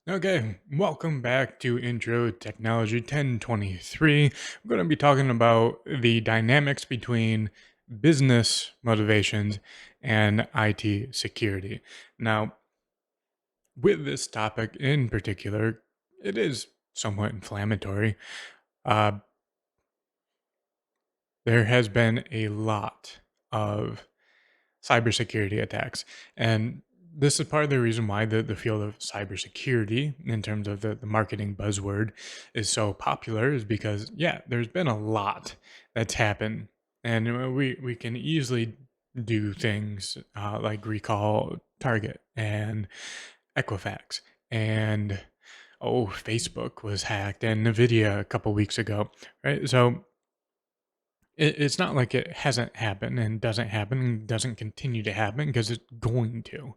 Okay, welcome back to Intro Technology 1023. We're going to be talking about the dynamics between business motivations and IT security. Now, with this topic in particular, it is somewhat inflammatory. Uh, there has been a lot of cybersecurity attacks. And this is part of the reason why the field of cybersecurity, in terms of the marketing buzzword, is so popular, is because, yeah, there's been a lot that's happened. And we can easily do things like recall Target and Equifax. And, oh, Facebook was hacked and NVIDIA a couple weeks ago, right? So it's not like it hasn't happened and doesn't happen and doesn't continue to happen because it's going to.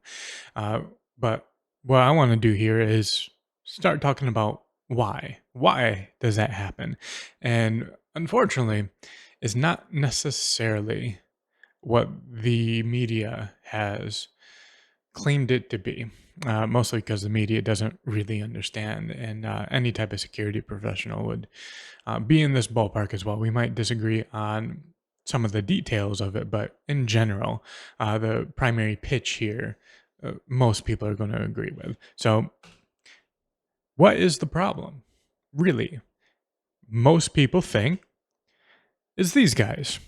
Uh, but what I want to do here is start talking about why. Why does that happen? And unfortunately, it's not necessarily what the media has claimed it to be, mostly because the media doesn't really understand, and any type of security professional would be in this ballpark as well. We might disagree on some of the details of it, but in general, the primary pitch here, most people are going to agree with. So, what is the problem? Really, most people think is these guys,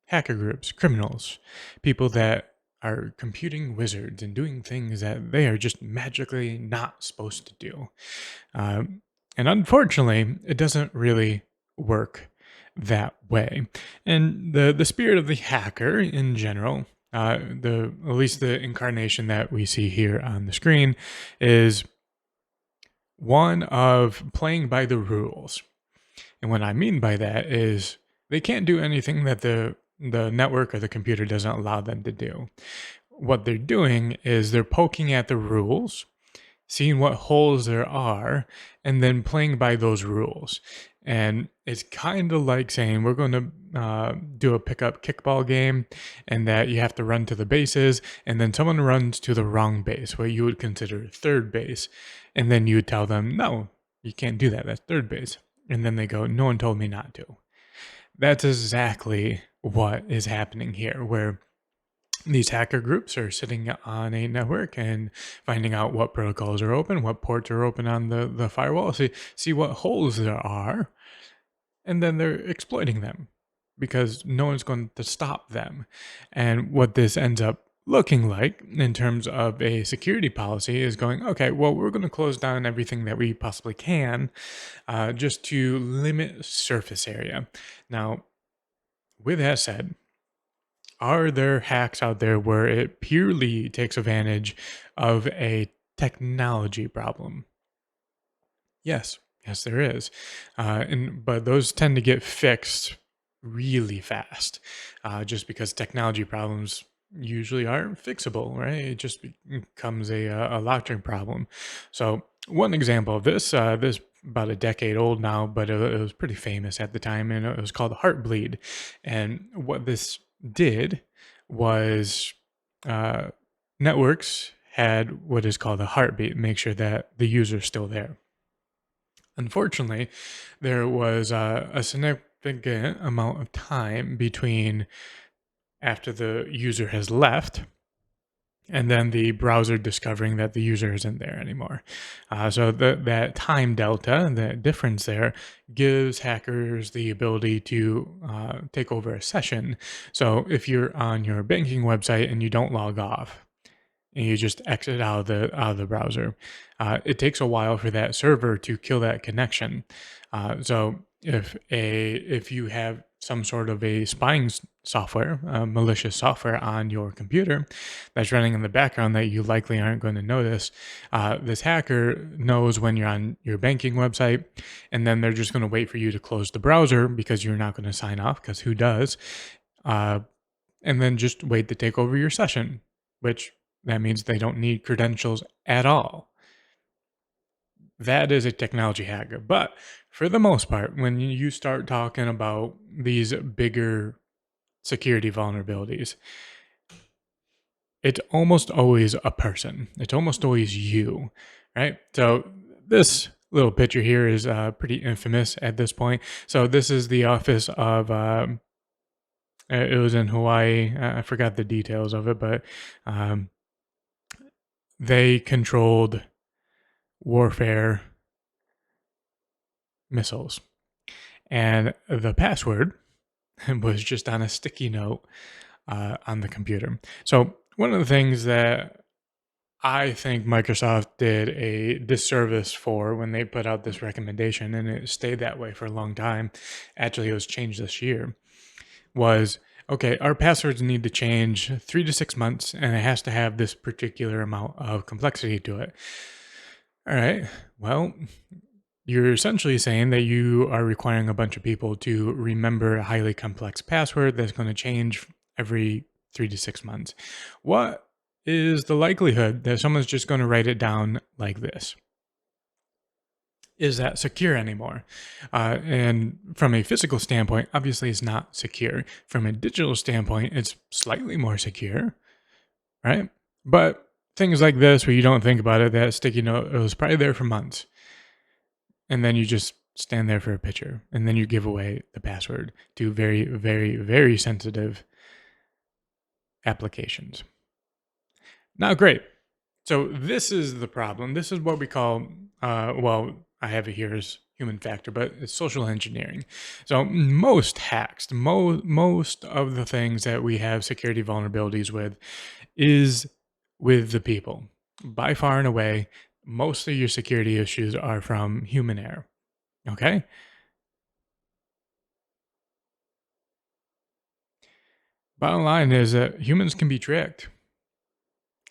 hacker groups, criminals, people that are computing wizards and doing things that they are just magically not supposed to do. Um, and unfortunately, it doesn't really work that way. And the spirit of the hacker in general, the at least the incarnation that we see here on the screen, is one of playing by the rules. And what I mean by that is they can't do anything that the network or the computer doesn't allow them to do. What they're doing is they're poking at the rules, seeing what holes there are, and then playing by those rules. And it's kind of like saying we're going to do a pickup kickball game, and that you have to run to the bases, and then someone runs to the wrong base, what you would consider third base, and then you would tell them, no, you can't do that. That's third base. And then they go, no one told me not to. That's exactly what is happening here, where these hacker groups are sitting on a network and finding out what protocols are open, what ports are open on the firewall, see what holes there are, and then they're exploiting them because no one's going to stop them. And what this ends up looking like in terms of a security policy is going, okay, well, we're going to close down everything that we possibly can just to limit surface area. Now, with that said, are there hacks out there where it purely takes advantage of a technology problem? Yes, yes, there is, but those tend to get fixed really fast, just because technology problems usually aren't fixable, right? It just becomes a doctrine problem. So one example of this about a decade old now, but it was pretty famous at the time, and it was called Heartbleed. And what this did was uh, networks had what is called a heartbeat, make sure that the user is still there. Unfortunately, there was a significant amount of time between after the user has left and then the browser discovering that the user isn't there anymore. So that time delta, that difference there, gives hackers the ability to take over a session. So if you're on your banking website and you don't log off, and you just exit out of the browser. It takes a while for that server to kill that connection. So if you have some sort of a spying software, malicious software on your computer that's running in the background that you likely aren't going to notice, this hacker knows when you're on your banking website, and then they're just going to wait for you to close the browser because you're not going to sign off, because who does? Uh, and then just wait to take over your session, which that means they don't need credentials at all. That is a technology hacker. But for the most part, when you start talking about these bigger security vulnerabilities, it's almost always a person. It's almost always you, right? So this little picture here is pretty infamous at this point. So this is the office of it was in Hawaii. I forgot the details of it, but um, they controlled warfare missiles, and the password was just on a sticky note on the computer. So one of the things that I think Microsoft did a disservice for when they put out this recommendation, and it stayed that way for a long time. Actually, it was changed this year. Was okay, our passwords need to change 3 to 6 months, and it has to have this particular amount of complexity to it. All right. Well, you're essentially saying that you are requiring a bunch of people to remember a highly complex password that's going to change every 3 to 6 months. What is the likelihood that someone's just going to write it down like this? Is that secure anymore? And from a physical standpoint, obviously it's not secure. From a digital standpoint, it's slightly more secure, right? But things like this, where you don't think about it, that sticky note, it was probably there for months. And then you just stand there for a picture, and then you give away the password to very, very, very sensitive applications. Now, great. So this is the problem. This is what we call, well, I have it here as human factor, but it's social engineering. So most hacks, most of the things that we have security vulnerabilities with is with the people. By far and away, most of your security issues are from human error. Okay? Bottom line is that humans can be tricked,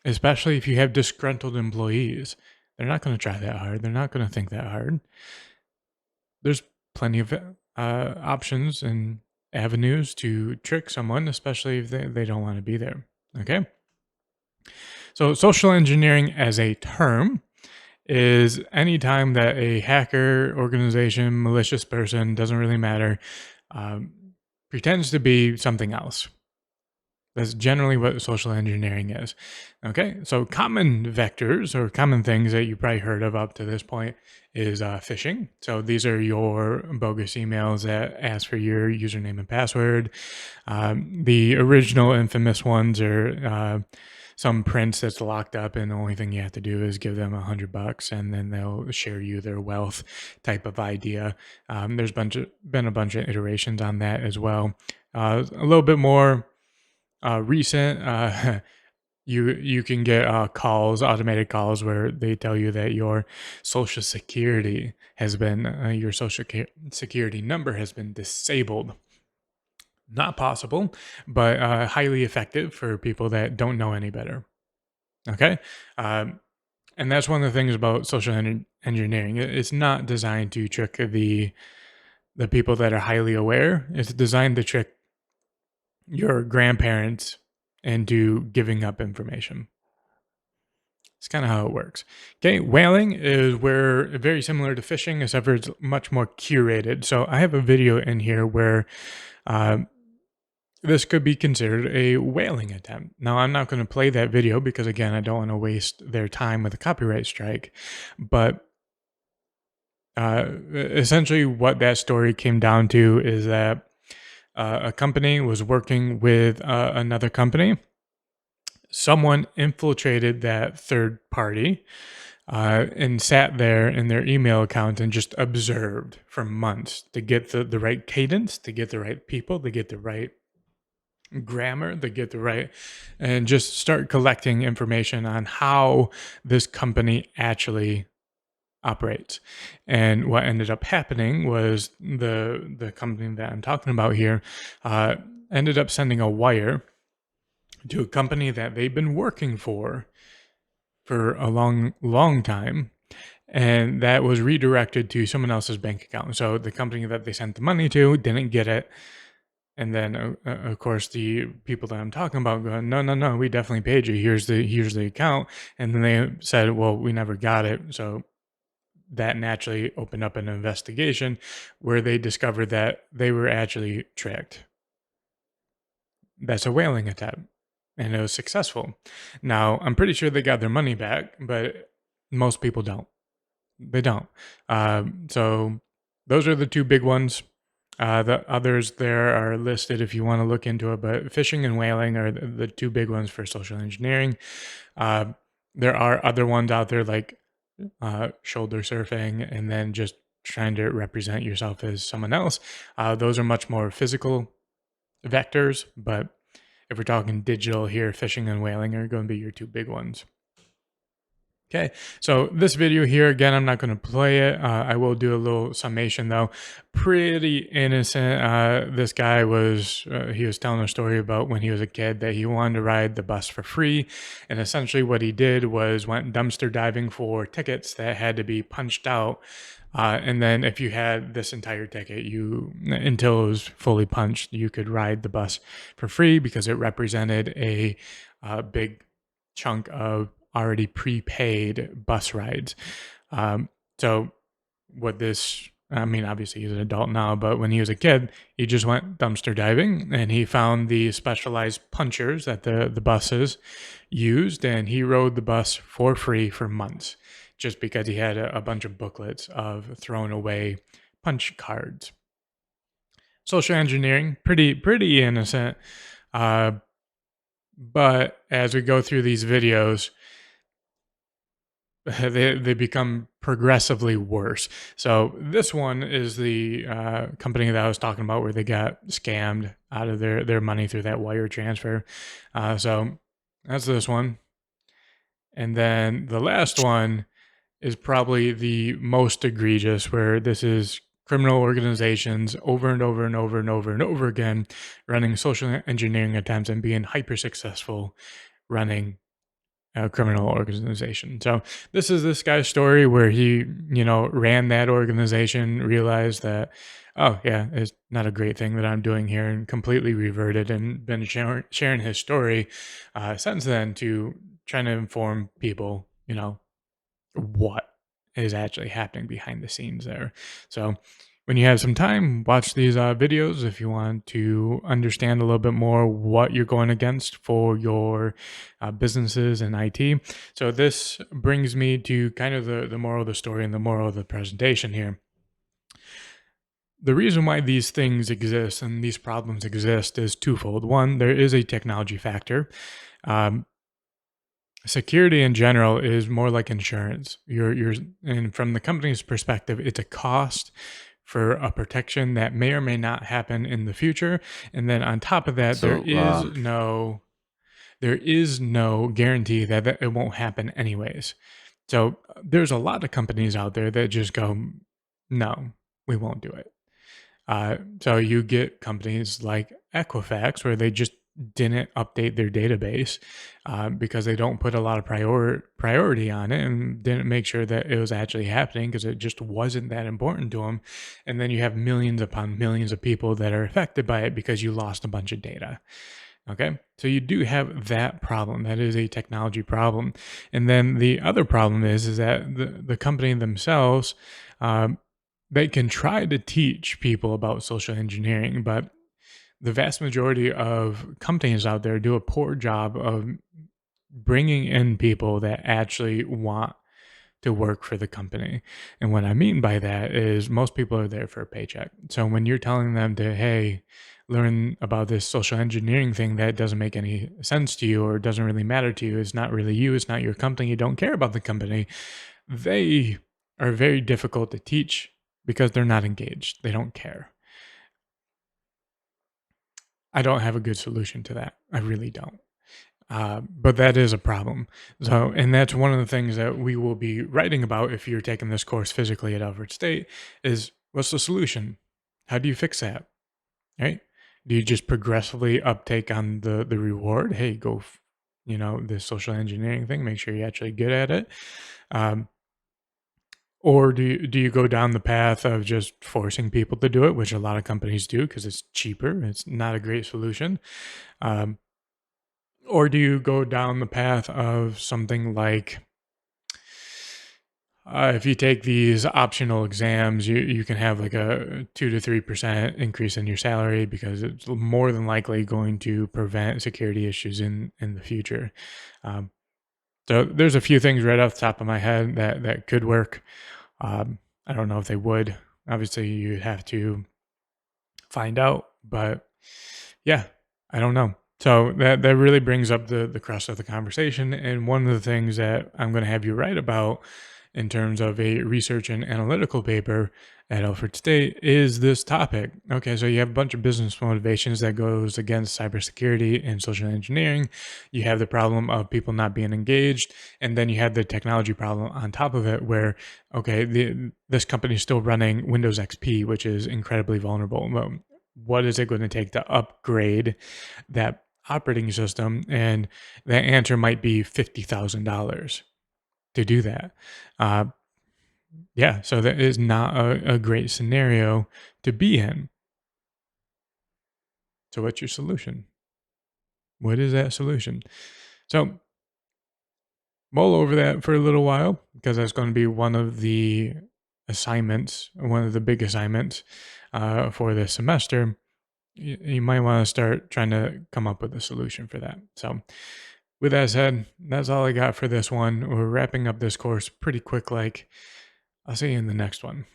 especially if you have disgruntled employees. They're not going to try that hard. They're not going to think that hard. There's plenty of options and avenues to trick someone, especially if they don't want to be there. Okay. So, social engineering as a term is any time that a hacker, organization, malicious person, doesn't really matter, um, pretends to be something else. That's generally what social engineering is. Okay, so common vectors or common things that you probably heard of up to this point is phishing. So these are your bogus emails that ask for your username and password. The original infamous ones are some prince that's locked up, and the only thing you have to do is give them $100, and then they'll share you their wealth type of idea. There's been a bunch of iterations on that as well. A little bit more recent you can get calls, automated calls, where they tell you that your social security has been your security number has been disabled. Not possible, but highly effective for people that don't know any better. Okay. And that's one of the things about social engineering. It's not designed to trick the people that are highly aware. It's designed to trick your grandparents into giving up information. It's kind of how it works. Okay, whaling is where very similar to phishing, except for it's much more curated. So I have a video in here where uh, this could be considered a whaling attempt. Now I'm not going to play that video because again, I don't want to waste their time with a copyright strike. But essentially, what that story came down to is that a company was working with another company. Someone infiltrated that third party and sat there in their email account and just observed for months to get the right cadence, to get the right people, to get the right grammar, to get the right, and just start collecting information on how this company actually operates. And what ended up happening was the company that I'm talking about here ended up sending a wire to a company that they've been working for a long time, and that was redirected to someone else's bank account. So the company that they sent the money to didn't get it, and then of course the people that I'm talking about go, no, we definitely paid you. Here's the account, and then they said, well, we never got it. So that naturally opened up an investigation where they discovered that they were actually tricked. That's a whaling attempt, and it was successful. Now, I'm pretty sure they got their money back, but Most people don't. They don't. So those are the two big ones. The others there are listed if you want to look into it, but phishing and whaling are the two big ones for social engineering. Uh, there are other ones out there like shoulder surfing and then just trying to represent yourself as someone else. Those are much more physical vectors, but if we're talking digital here, phishing and whaling are going to be your two big ones. Okay, so this video here, again, I'm not going to play it. I will do a little summation though. Pretty innocent. This guy was, he was telling a story about when he was a kid that he wanted to ride the bus for free. And essentially what he did was went dumpster diving for tickets that had to be punched out. And then if you had this entire ticket, until it was fully punched, you could ride the bus for free because it represented a big chunk of already prepaid bus rides. So what this, I mean, obviously he's an adult now, but when he was a kid, he just went dumpster diving and he found the specialized punchers that the buses used, and he rode the bus for free for months just because he had a bunch of booklets of thrown away punch cards. Social engineering, pretty innocent. But as we go through these videos, they become progressively worse. So this one is the company that I was talking about where they got scammed out of their money through that wire transfer. So that's this one. And then the last one is probably the most egregious, where this is criminal organizations over and over and over and over and over again running social engineering attempts and being hyper successful running a criminal organization. So this is this guy's story where he, ran that organization, realized that, oh yeah, it's not a great thing that I'm doing here, and completely reverted and been sharing his story since then to trying to inform people, what is actually happening behind the scenes there. So when you have some time, watch these videos if you want to understand a little bit more what you're going against for your businesses and IT. So this brings me to kind of the moral of the story and the moral of the presentation here. The reason why these things exist and these problems exist is twofold. One, there is a technology factor. Security in general is more like insurance. And from the company's perspective, it's a cost for a protection that may or may not happen in the future. And then on top of that, So, there is no guarantee that it won't happen anyways. So there's a lot of companies out there that just go, no, we won't do it. So you get companies like Equifax where they just didn't update their database because they don't put a lot of priority on it and didn't make sure that it was actually happening because it just wasn't that important to them. And then you have millions upon millions of people that are affected by it because you lost a bunch of data. Okay, so you do have that problem. That is a technology problem. And then the other problem is that the company themselves, they can try to teach people about social engineering, but the vast majority of companies out there do a poor job of bringing in people that actually want to work for the company. And what I mean by that is most people are there for a paycheck. So when you're telling them to, hey, learn about this social engineering thing that doesn't make any sense to you or doesn't really matter to you, it's not really you, it's not your company, you don't care about the company, they are very difficult to teach because they're not engaged. They don't care. I don't have a good solution to that. I really don't. But that is a problem. So, and that's one of the things that we will be writing about if you're taking this course physically at Alfred State is what's the solution? How do you fix that? Right? Do you just progressively uptake on the reward? Hey, go, this social engineering thing, make sure you're actually good at it. Or do you go down the path of just forcing people to do it, which a lot of companies do because it's cheaper. It's not a great solution. Um, or do you go down the path of something like if you take these optional exams, you can have like a 2 to 3% increase in your salary because it's more than likely going to prevent security issues in the future. Um, So there's a few things right off the top of my head that could work. I don't know if they would. Obviously, you have to find out, but yeah, I don't know. So that really brings up the crux of the conversation, and one of the things that I'm going to have you write about in terms of a research and analytical paper at Alfred State is this topic. Okay, so you have a bunch of business motivations that goes against cybersecurity and social engineering. You have the problem of people not being engaged, and then you have the technology problem on top of it, where okay, this company is still running Windows XP, which is incredibly vulnerable. Well, what is it going to take to upgrade that operating system? And the answer might be $50,000 to do that. Uh, yeah, so that is not a great scenario to be in. So, what's your solution? What is that solution? So, mull over that for a little while because that's going to be one of the assignments, one of the big assignments for this semester. You might want to start trying to come up with a solution for that. So, with that said, that's all I got for this one. We're wrapping up this course pretty quick. Like, I'll see you in the next one.